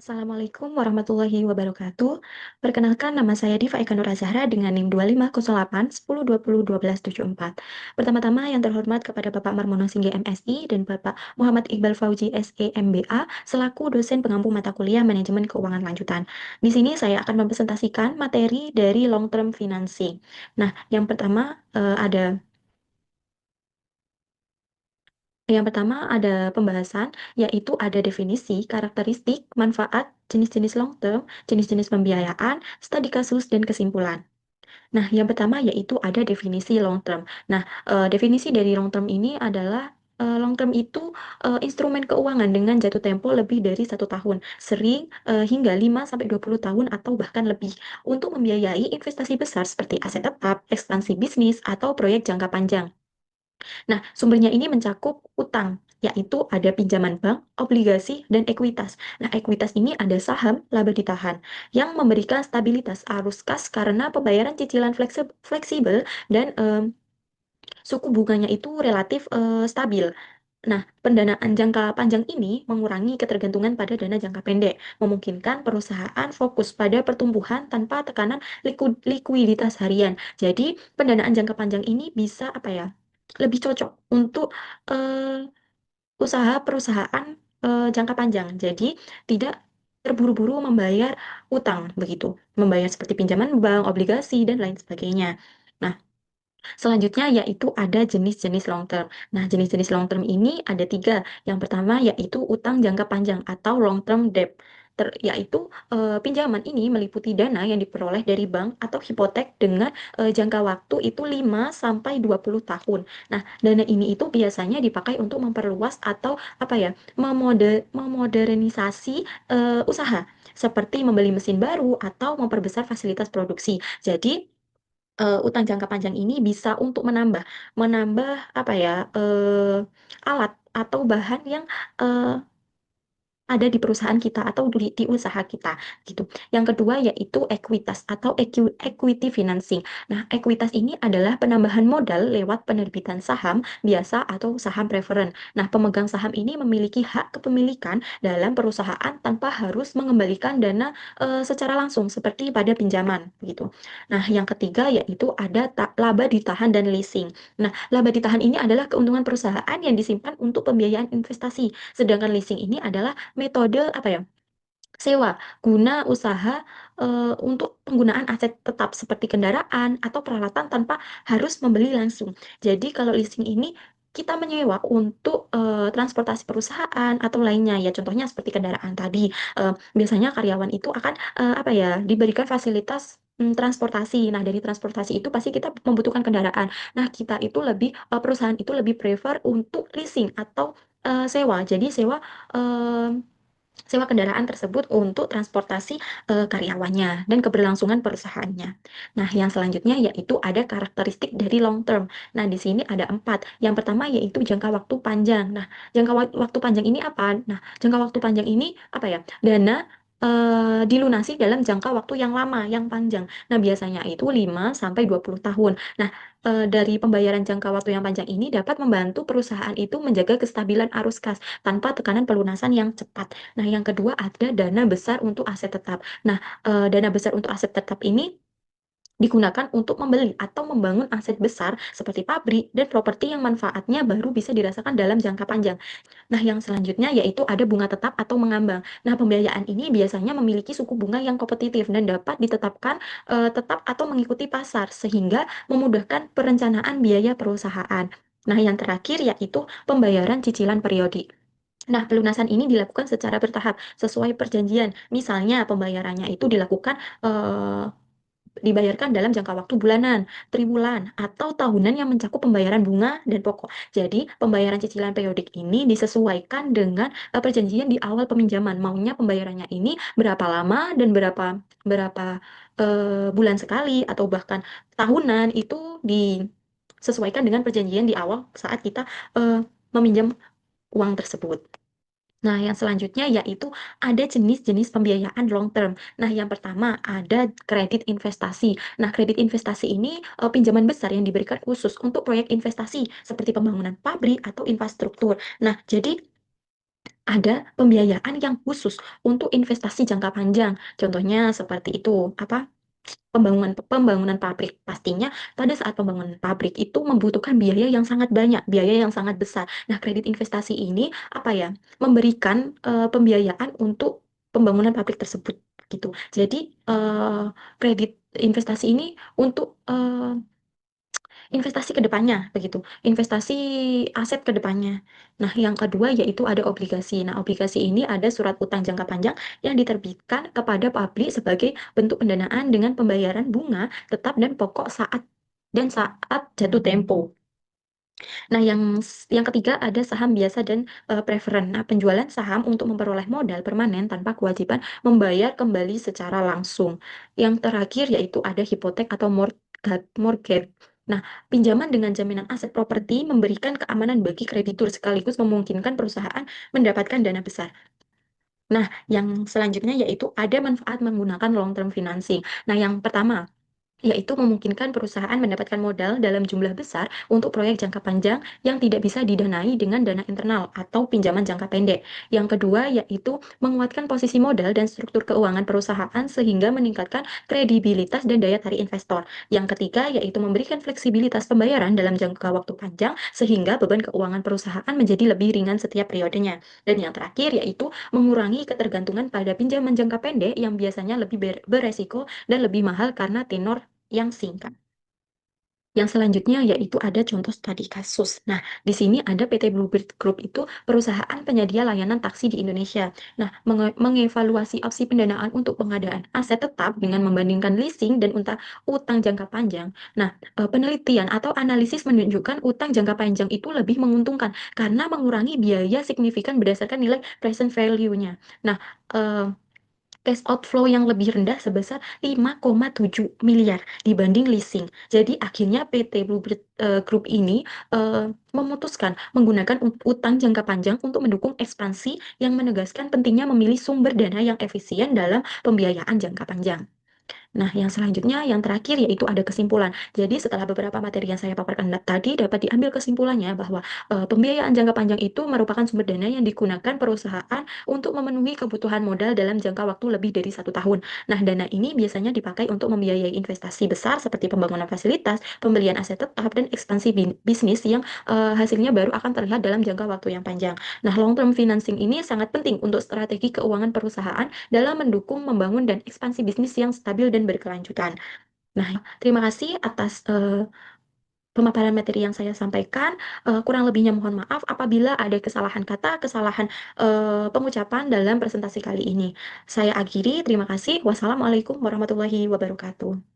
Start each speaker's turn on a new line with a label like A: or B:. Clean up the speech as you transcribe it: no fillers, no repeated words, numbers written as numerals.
A: Assalamualaikum warahmatullahi wabarakatuh. Perkenalkan, nama saya Diva Eka Nur Azahra dengan NIM 2508 10 20 12 74. Pertama-tama yang terhormat kepada Bapak Marmono Singgi MSI dan Bapak Muhammad Iqbal Fauzi SE MBA selaku dosen pengampu mata kuliah Manajemen Keuangan Lanjutan. Di sini saya akan mempresentasikan materi dari long term financing. Nah, yang pertama ada pembahasan, yaitu ada definisi, karakteristik, manfaat, jenis-jenis long term, jenis-jenis pembiayaan, studi kasus, dan kesimpulan. Nah, yang pertama yaitu ada definisi long term. Nah, definisi dari long term ini adalah long term itu instrumen keuangan dengan jatuh tempo lebih dari 1 tahun, sering hingga 5 sampai 20 tahun atau bahkan lebih, untuk membiayai investasi besar seperti aset tetap, ekspansi bisnis, atau proyek jangka panjang. Nah, sumbernya ini mencakup utang, yaitu ada pinjaman bank, obligasi, dan ekuitas. Nah, ekuitas ini ada saham, laba ditahan, yang memberikan stabilitas arus kas karena pembayaran cicilan fleksibel dan suku bunganya itu relatif stabil. Nah, pendanaan jangka panjang ini mengurangi ketergantungan pada dana jangka pendek, memungkinkan perusahaan fokus pada pertumbuhan tanpa tekanan likuiditas harian. Jadi, pendanaan jangka panjang ini bisa apa ya? Lebih cocok untuk eh, usaha perusahaan jangka panjang. Jadi, tidak terburu-buru membayar utang begitu, membayar seperti pinjaman bank, obligasi, dan lain sebagainya. Nah, selanjutnya yaitu ada jenis-jenis long term. Nah, jenis-jenis long term ini ada tiga. Yang pertama yaitu utang jangka panjang atau long term debt. Yaitu pinjaman ini meliputi dana yang diperoleh dari bank atau hipotek dengan jangka waktu itu 5 sampai 20 tahun. Nah, dana ini itu biasanya dipakai untuk memperluas atau apa ya, memodernisasi usaha seperti membeli mesin baru atau memperbesar fasilitas produksi. Jadi, utang jangka panjang ini bisa untuk menambah menambah apa ya, alat atau bahan yang eh, ada di perusahaan kita atau di usaha kita gitu. Yang kedua yaitu ekuitas atau equity financing. Nah, ekuitas ini adalah penambahan modal lewat penerbitan saham biasa atau saham preferen. Nah, pemegang saham ini memiliki hak kepemilikan dalam perusahaan tanpa harus mengembalikan dana secara langsung seperti pada pinjaman gitu. Nah, yang ketiga yaitu ada laba ditahan dan leasing. Nah, laba ditahan ini adalah keuntungan perusahaan yang disimpan untuk pembiayaan investasi. Sedangkan leasing ini adalah metode apa ya, sewa guna usaha untuk penggunaan aset tetap seperti kendaraan atau peralatan tanpa harus membeli langsung. Jadi kalau leasing ini kita menyewa untuk transportasi perusahaan atau lainnya ya, contohnya seperti kendaraan tadi. Biasanya karyawan itu akan apa ya, diberikan fasilitas transportasi. Nah, dari transportasi itu pasti kita membutuhkan kendaraan. Nah, kita itu lebih perusahaan itu lebih prefer untuk leasing atau sewa. Jadi eh, sewa kendaraan tersebut untuk transportasi karyawannya dan keberlangsungan perusahaannya. Nah, yang selanjutnya yaitu ada karakteristik dari long term. Nah, di sini ada 4. Yang pertama yaitu jangka waktu panjang. Nah, jangka waktu panjang ini apa? Nah, jangka waktu panjang ini apa ya? Dana dilunasi dalam jangka waktu yang lama, yang panjang. Nah, biasanya itu 5 sampai 20 tahun. Nah, dari pembayaran jangka waktu yang panjang ini dapat membantu perusahaan itu menjaga kestabilan arus kas tanpa tekanan pelunasan yang cepat. Nah, yang kedua ada dana besar untuk aset tetap. Nah, dana besar untuk aset tetap ini digunakan untuk membeli atau membangun aset besar seperti pabrik dan properti yang manfaatnya baru bisa dirasakan dalam jangka panjang. Nah, yang selanjutnya yaitu ada bunga tetap atau mengambang. Nah, pembiayaan ini biasanya memiliki suku bunga yang kompetitif dan dapat ditetapkan tetap atau mengikuti pasar sehingga memudahkan perencanaan biaya perusahaan. Nah, yang terakhir yaitu pembayaran cicilan periodik. Nah, pelunasan ini dilakukan secara bertahap sesuai perjanjian. Misalnya, pembayarannya itu dibayarkan dalam jangka waktu bulanan, triwulan, atau tahunan yang mencakup pembayaran bunga dan pokok. Jadi, pembayaran cicilan periodik ini disesuaikan dengan perjanjian di awal peminjaman. Maunya pembayarannya ini berapa lama dan berapa berapa bulan sekali atau bahkan tahunan, itu disesuaikan dengan perjanjian di awal saat kita meminjam uang tersebut. Nah, yang selanjutnya yaitu ada jenis-jenis pembiayaan long term. Nah, yang pertama ada kredit investasi. Nah, kredit investasi ini pinjaman besar yang diberikan khusus untuk proyek investasi seperti pembangunan pabrik atau infrastruktur. Nah, jadi ada pembiayaan yang khusus untuk investasi jangka panjang. Contohnya seperti itu, apa? Pembangunan pembangunan pabrik. Pastinya pada saat pembangunan pabrik itu membutuhkan biaya yang sangat banyak, biaya yang sangat besar. Nah, kredit investasi ini apa ya? Memberikan pembiayaan untuk pembangunan pabrik tersebut gitu. Jadi kredit investasi ini untuk investasi ke depannya begitu, investasi aset ke depannya. Nah, yang kedua yaitu ada obligasi. Nah, obligasi ini ada surat utang jangka panjang yang diterbitkan kepada pabrik sebagai bentuk pendanaan dengan pembayaran bunga tetap dan pokok saat jatuh tempo. Nah, yang ketiga ada saham biasa dan preferen. Nah, penjualan saham untuk memperoleh modal permanen tanpa kewajiban membayar kembali secara langsung. Yang terakhir yaitu ada hipotek atau mortgage. Nah, pinjaman dengan jaminan aset properti memberikan keamanan bagi kreditur sekaligus memungkinkan perusahaan mendapatkan dana besar. Nah, yang selanjutnya yaitu ada manfaat menggunakan long term financing. Nah, yang pertama yaitu memungkinkan perusahaan mendapatkan modal dalam jumlah besar untuk proyek jangka panjang yang tidak bisa didanai dengan dana internal atau pinjaman jangka pendek. Yang kedua, yaitu menguatkan posisi modal dan struktur keuangan perusahaan sehingga meningkatkan kredibilitas dan daya tarik investor. Yang ketiga, yaitu memberikan fleksibilitas pembayaran dalam jangka waktu panjang sehingga beban keuangan perusahaan menjadi lebih ringan setiap periodenya. Dan yang terakhir, yaitu mengurangi ketergantungan pada pinjaman jangka pendek yang biasanya lebih beresiko dan lebih mahal karena tenor yang singkat. Yang selanjutnya yaitu ada contoh studi kasus. Nah, di sini ada PT Bluebird Group itu perusahaan penyedia layanan taksi di Indonesia. Nah, mengevaluasi opsi pendanaan untuk pengadaan aset tetap dengan membandingkan leasing dan utang jangka panjang. Nah, penelitian atau analisis menunjukkan utang jangka panjang itu lebih menguntungkan karena mengurangi biaya signifikan berdasarkan nilai present value-nya. Nah, eh, cash outflow yang lebih rendah sebesar 5,7 miliar dibanding leasing. Jadi akhirnya PT Bluebird Group ini memutuskan menggunakan utang jangka panjang untuk mendukung ekspansi yang menegaskan pentingnya memilih sumber dana yang efisien dalam pembiayaan jangka panjang. Nah, yang selanjutnya, yang terakhir yaitu ada kesimpulan. Jadi, setelah beberapa materi yang saya paparkan tadi, dapat diambil kesimpulannya bahwa pembiayaan jangka panjang itu merupakan sumber dana yang digunakan perusahaan untuk memenuhi kebutuhan modal dalam jangka waktu lebih dari 1 tahun. Nah, dana ini biasanya dipakai untuk membiayai investasi besar seperti pembangunan fasilitas, pembelian aset tetap, dan ekspansi bisnis yang hasilnya baru akan terlihat dalam jangka waktu yang panjang. Nah, long term financing ini sangat penting untuk strategi keuangan perusahaan dalam mendukung, membangun, dan ekspansi bisnis yang stabil dan berkelanjutan. Nah, terima kasih atas pemaparan materi yang saya sampaikan. Kurang lebihnya mohon maaf apabila ada kesalahan kata, kesalahan pengucapan dalam presentasi kali ini. Saya akhiri, terima kasih. Wassalamualaikum warahmatullahi wabarakatuh.